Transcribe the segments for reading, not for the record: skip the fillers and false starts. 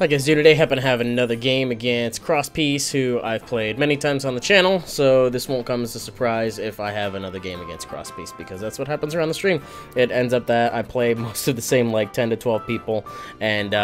Hi guys, today happen to have another game against Crosspiece, who I've played many times on the channel, so this won't come as a surprise if I have another game against Crosspiece, because that's what happens around the stream. It ends up that I play most of the same, like, 10 to 12 people, and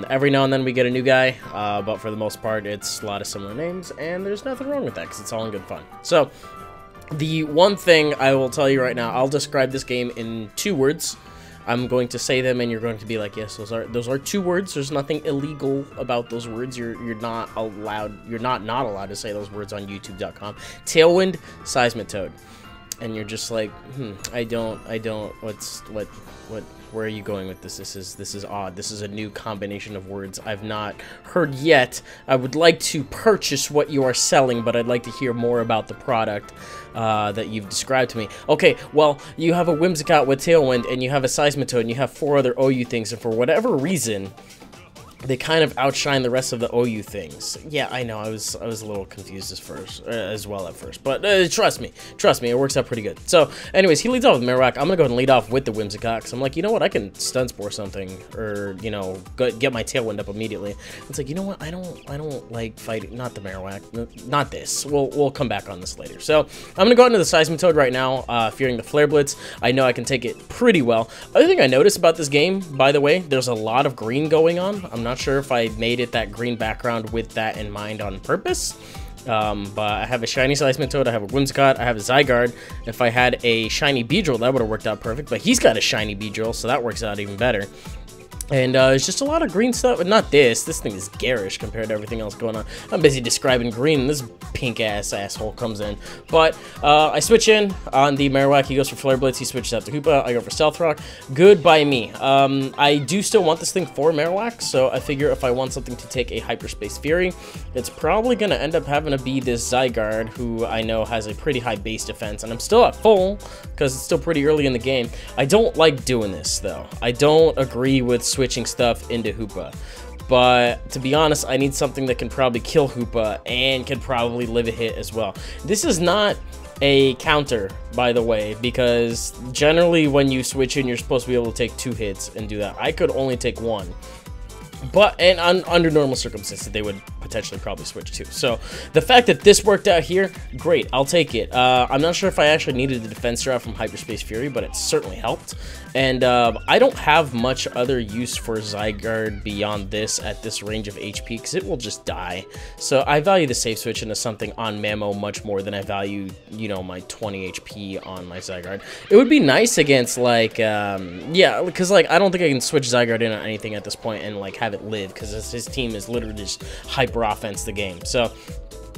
every now and then we get a new guy, but for the most part it's a lot of similar names, and there's nothing wrong with that, because it's all in good fun. So, the one thing I will tell you right now, I'll describe this game in 2 words. I'm going to say them, and you're going to be like, yes, those are 2 words. There's nothing illegal about those words. You're not allowed. You're not allowed to say those words on YouTube.com. Tailwind, Seismitoad, and you're just like, I don't. Where are you going with this? This is odd. This is a new combination of words I've not heard yet. I would like to purchase what you are selling, but I'd like to hear more about the product that you've described to me. Okay, well, you have a Whimsicott with Tailwind, and you have a Seismitoad, and you have 4 other OU things, and for whatever reason, they kind of outshine the rest of the OU things. Yeah, I know, I was a little confused as well at first, but trust me, it works out pretty good. So, anyways, he leads off with Marowak. I'm gonna go ahead and lead off with the Whimsicott, because I'm like, you know what, I can stun spore something, or, you know, get my Tailwind up immediately. It's like, you know what, I don't like fighting, not the Marowak, not this. We'll come back on this later. So, I'm gonna go into the Seismitoad right now, fearing the Flare Blitz. I know I can take it pretty well. Other thing I noticed about this game, by the way, there's a lot of green going on. I'm not sure if I made it that green background with that in mind on purpose, but I have a shiny Seismitoad, I have a Whimsicott, I have a Zygarde. If I had a shiny Beedrill, that would have worked out perfect, but he's got a shiny Beedrill, so that works out even better. And it's just a lot of green stuff, but not this. This thing is garish compared to everything else going on. I'm busy describing green, and this pink-ass asshole comes in. But I switch in on the Marowak. He goes for Flare Blitz. He switches out to Hoopa. I go for Stealth Rock. Good by me. I do still want this thing for Marowak, so I figure if I want something to take a Hyperspace Fury, it's probably going to end up having to be this Zygarde, who I know has a pretty high base defense, and I'm still at full, because it's still pretty early in the game. I don't like doing this, though. I don't agree with switching stuff into Hoopa, but to be honest, I need something that can probably kill Hoopa and can probably live a hit as well. This is not a counter, by the way, because generally when you switch in, you're supposed to be able to take 2 hits and do that. I could only take 1. But, and under normal circumstances, they would potentially probably switch too. So, the fact that this worked out here, great, I'll take it. I'm not sure if I actually needed the defense drop from Hyperspace Fury, but it certainly helped. And I don't have much other use for Zygarde beyond this at this range of HP, because it will just die. So, I value the safe switch into something on Mamo much more than I value, you know, my 20 HP on my Zygarde. It would be nice against, like, yeah, because, like, I don't think I can switch Zygarde in on anything at this point and, like, have it live, because his team is literally just hyper offense the game. So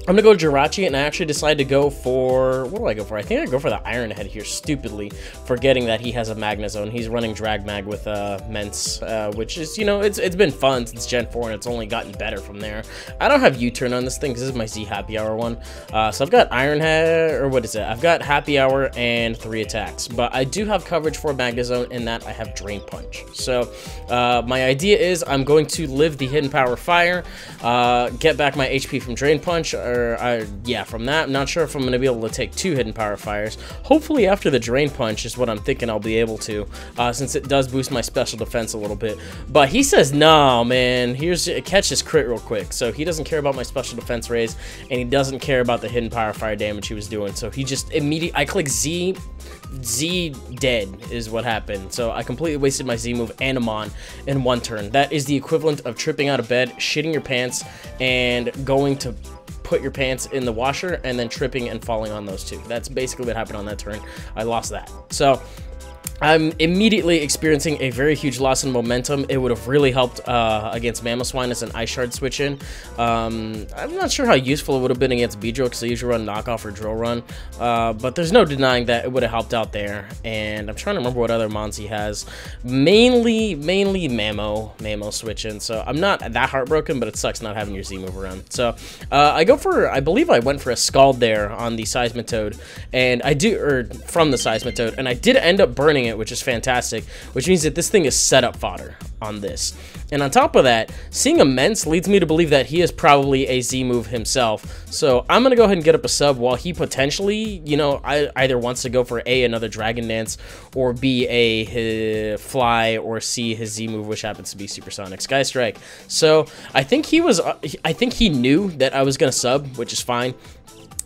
I'm gonna go Jirachi, and I actually decided to go for, what do I go for? I think I go for the Iron Head here, stupidly, forgetting that he has a Magnezone. He's running Drag Mag with Mence, which is, you know, it's been fun since Gen 4, and it's only gotten better from there. I don't have U-Turn on this thing, because this is my Z Happy Hour one. So I've got Iron Head, or what is it? I've got Happy Hour and 3 attacks, but I do have coverage for Magnezone in that I have Drain Punch. So my idea is I'm going to live the Hidden Power Fire, get back my HP from Drain Punch, yeah, from that. I'm not sure if I'm going to be able to take 2 Hidden Power Fires. Hopefully after the Drain Punch is what I'm thinking I'll be able to, since it does boost my special defense a little bit. But he says, no, man, catch this crit real quick. So he doesn't care about my special defense raise, and he doesn't care about the Hidden Power Fire damage he was doing. So he just immediately, I click Z dead is what happened. So I completely wasted my Z move and a Mon in 1 turn. That is the equivalent of tripping out of bed, shitting your pants, and going to put your pants in the washer and then tripping and falling on those 2. That's basically what happened on that turn. I lost that. So I'm immediately experiencing a very huge loss in momentum. It would have really helped against Mamoswine as an Ice Shard switch in. I'm not sure how useful it would have been against Beedrill, because I usually run Knockoff or Drill Run. But there's no denying that it would have helped out there. And I'm trying to remember what other mons he has. Mainly Mamo switch in. So I'm not that heartbroken, but it sucks not having your Z move around. So I believe I went for a Scald there on the Seismitoad, and from the Seismitoad, and I did end up burning it it, which is fantastic, which means that this thing is set up fodder on this. And on top of that, seeing Immense leads me to believe that he is probably a Z move himself. So I'm going to go ahead and get up a sub while he potentially, you know, either wants to go for A, another Dragon Dance, or B, his Fly, or C, his Z move, which happens to be Supersonic Sky Strike. So I think he knew that I was going to sub, which is fine.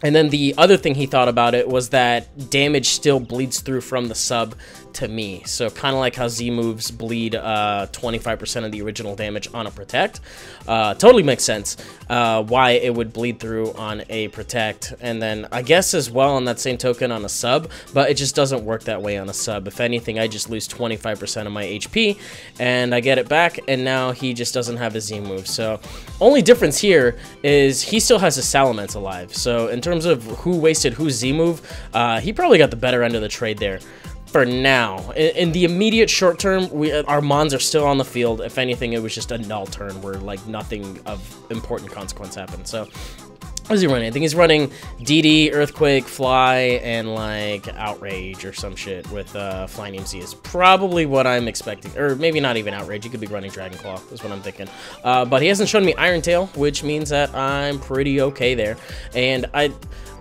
And then the other thing he thought about it was that damage still bleeds through from the sub to me. So kind of like how Z moves bleed 25% of the original damage on a Protect. Totally makes sense why it would bleed through on a Protect. And then I guess as well on that same token on a sub, but it just doesn't work that way on a sub. If anything, I just lose 25% of my HP and I get it back, and now he just doesn't have a Z move. So only difference here is he still has his Salamence alive. So in terms of who wasted whose Z move, he probably got the better end of the trade there. For now, in the immediate short term, our Mons are still on the field. If anything, it was just a null turn where like nothing of important consequence happened. So what is he running? I think he's running DD, Earthquake, Fly, and like Outrage or some shit with Flying EMC is probably what I'm expecting. Or maybe not even Outrage. He could be running Dragon Claw is what I'm thinking. But he hasn't shown me Iron Tail, which means that I'm pretty okay there. And I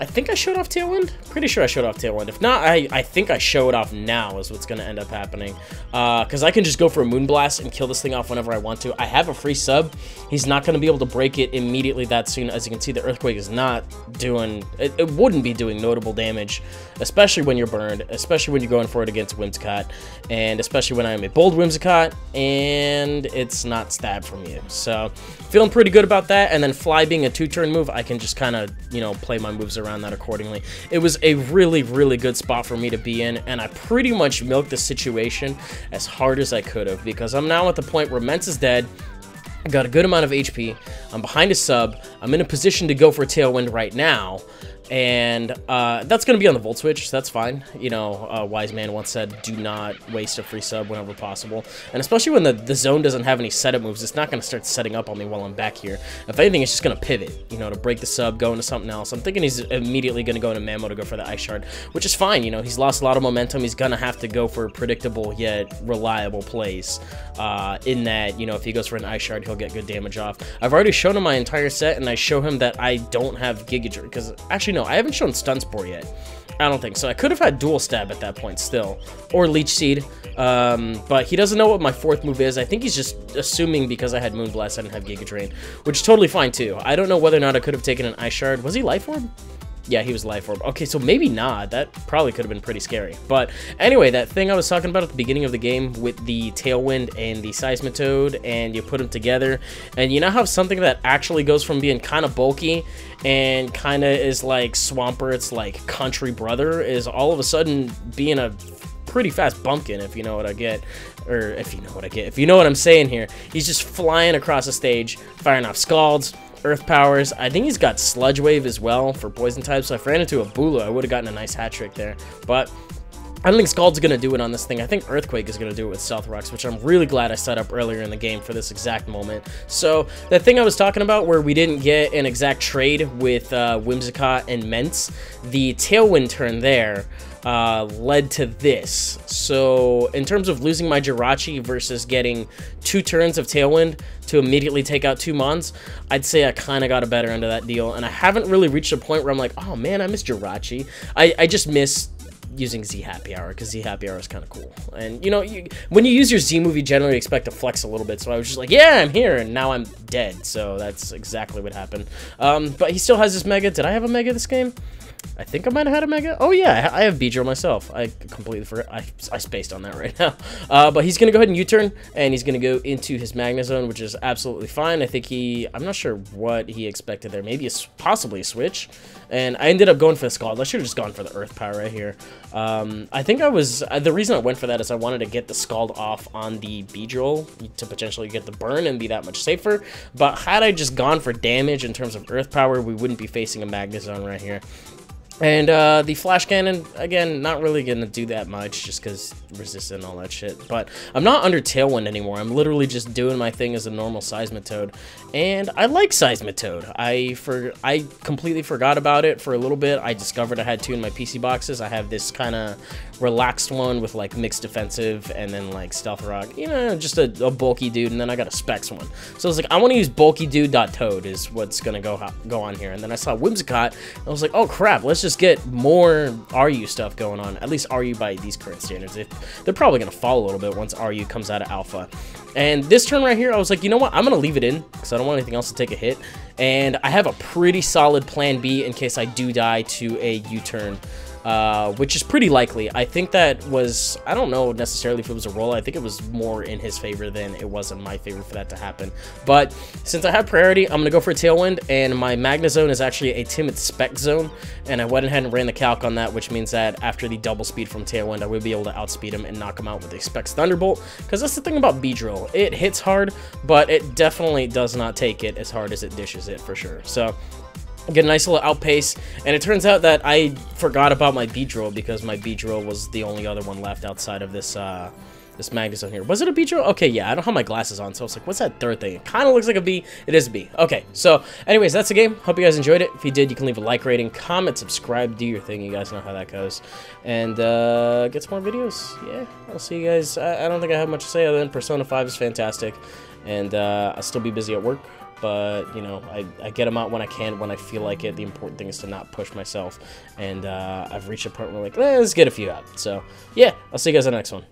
think I showed off Tailwind. Pretty sure I showed off Tailwind. If not, I think I show it off now is what's going to end up happening. Because I can just go for a Moonblast and kill this thing off whenever I want to. I have a free sub. He's not going to be able to break it immediately that soon. As you can see, the Earthquake is not doing... It wouldn't be doing notable damage, especially when you're burned, especially when you're going for it against Whimsicott, and especially when I'm a bold Whimsicott, and it's not stab from you. So, feeling pretty good about that. And then Fly being a 2-turn move, I can just kind of, you know, play my moves around that accordingly. It was a really, really good spot for me to be in, and I pretty much milked the situation as hard as I could have, because I'm now at the point where Mence is dead. I got a good amount of HP. I'm behind a sub. I'm in a position to go for Tailwind right now. And that's going to be on the Volt Switch, so that's fine. You know, Wise Man once said, do not waste a free sub whenever possible. And especially when the zone doesn't have any setup moves, it's not going to start setting up on me while I'm back here. If anything, it's just going to pivot, you know, to break the sub, go into something else. I'm thinking he's immediately going to go into Mammo to go for the Ice Shard, which is fine. You know, he's lost a lot of momentum. He's going to have to go for predictable yet reliable plays in that, you know, if he goes for an Ice Shard, he'll get good damage off. I've already shown him my entire set, and I show him that I don't have Giga Drain, because actually, no, I haven't shown Stun Spore yet. I don't think so. I could have had Dual Stab at that point still, or Leech Seed, but he doesn't know what my 4th move is. I think he's just assuming because I had Moonblast, I didn't have Giga Drain, which is totally fine too. I don't know whether or not I could have taken an Ice Shard. Was he Life Orb? Yeah, he was Life Orb. Okay, so maybe not. That probably could have been pretty scary. But anyway, that thing I was talking about at the beginning of the game with the Tailwind and the Seismitoad, and you put them together, and you know how something that actually goes from being kind of bulky and kind of is like Swampert's like country brother is all of a sudden being a pretty fast bumpkin, if you know what I get, or if you know what I get, if you know what I'm saying here. He's just flying across the stage, firing off Scalds, Earth Powers. I think he's got Sludge Wave as well for Poison types, so if I ran into a Bulu, I would have gotten a nice hat trick there, but I don't think Scald's going to do it on this thing. I think Earthquake is going to do it with Stealth Rocks, which I'm really glad I set up earlier in the game for this exact moment. So, that thing I was talking about where we didn't get an exact trade with Whimsicott and Mence, the Tailwind turn there led to this. So, in terms of losing my Jirachi versus getting 2 turns of Tailwind to immediately take out 2 Mons, I'd say I kind of got a better end of that deal. And I haven't really reached a point where I'm like, oh man, I miss Jirachi. I just miss using Z Happy Hour, because Z Happy Hour is kind of cool. And, you know, when you use your Z move, you generally expect to flex a little bit. So I was just like, yeah, I'm here, and now I'm dead. So that's exactly what happened. But he still has his Mega. Did I have a Mega this game? I think I might have had a Mega. Oh, yeah, I have Beedrill myself. I completely forgot. I spaced on that right now. But he's going to go ahead and U-turn, and he's going to go into his Magna Zone, which is absolutely fine. I think I'm not sure what he expected there. Maybe possibly a switch. And I ended up going for the Scald. I should have just gone for the Earth Power right here. I think the reason I went for that is I wanted to get the Scald off on the Beedrill to potentially get the burn and be that much safer. But had I just gone for damage in terms of Earth Power, we wouldn't be facing a Magna Zone right here. And the flash cannon, again, not really gonna do that much just because resistant and all that shit. But I'm not under Tailwind anymore. I'm literally just doing my thing as a normal Seismitoad. And I like Seismitoad. I completely forgot about it for a little bit. I discovered I had two in my PC boxes. I have this kind of relaxed one with like mixed defensive and then like stealth rock. You know, just a bulky dude. And then I got a specs one. So I was like, I want to use bulky dude.toad is what's gonna go on here. And then I saw Whimsicott. I was like, oh crap, let's just get more RU stuff going on, at least RU by these current standards. They're probably going to fall a little bit once RU comes out of alpha. And this turn right here, I was like, you know what, I'm going to leave it in because I don't want anything else to take a hit. And I have a pretty solid plan B in case I do die to a U-turn, which is pretty likely. I think that was, I don't know necessarily if it was a roll. I think it was more in his favor than it was in my favor for that to happen. But since I have priority, I'm going to go for a Tailwind, and my Magna Zone is actually a Timid Spec Zone, and I went ahead and ran the calc on that, which means that after the double speed from Tailwind, I will be able to outspeed him and knock him out with a Specs Thunderbolt, because that's the thing about B-Drill. It hits hard, but it definitely does not take it as hard as it dishes it, for sure. So get a nice little outpace, and it turns out that I forgot about my B-Drill because my B-Drill was the only other one left outside of this this Magna Zone here. Was it a B-Drill? Okay, yeah, I don't have my glasses on, so I was like, what's that third thing? It kind of looks like a B. It is a B. Okay, so anyways, that's the game. Hope you guys enjoyed it. If you did, you can leave a like rating, comment, subscribe, do your thing. You guys know how that goes. And get some more videos. Yeah, I'll see you guys. I don't think I have much to say other than Persona 5 is fantastic, and I'll still be busy at work. But, you know, I get them out when I can, when I feel like it. The important thing is to not push myself. And I've reached a point where, like, let's get a few out. So, yeah, I'll see you guys in the next one.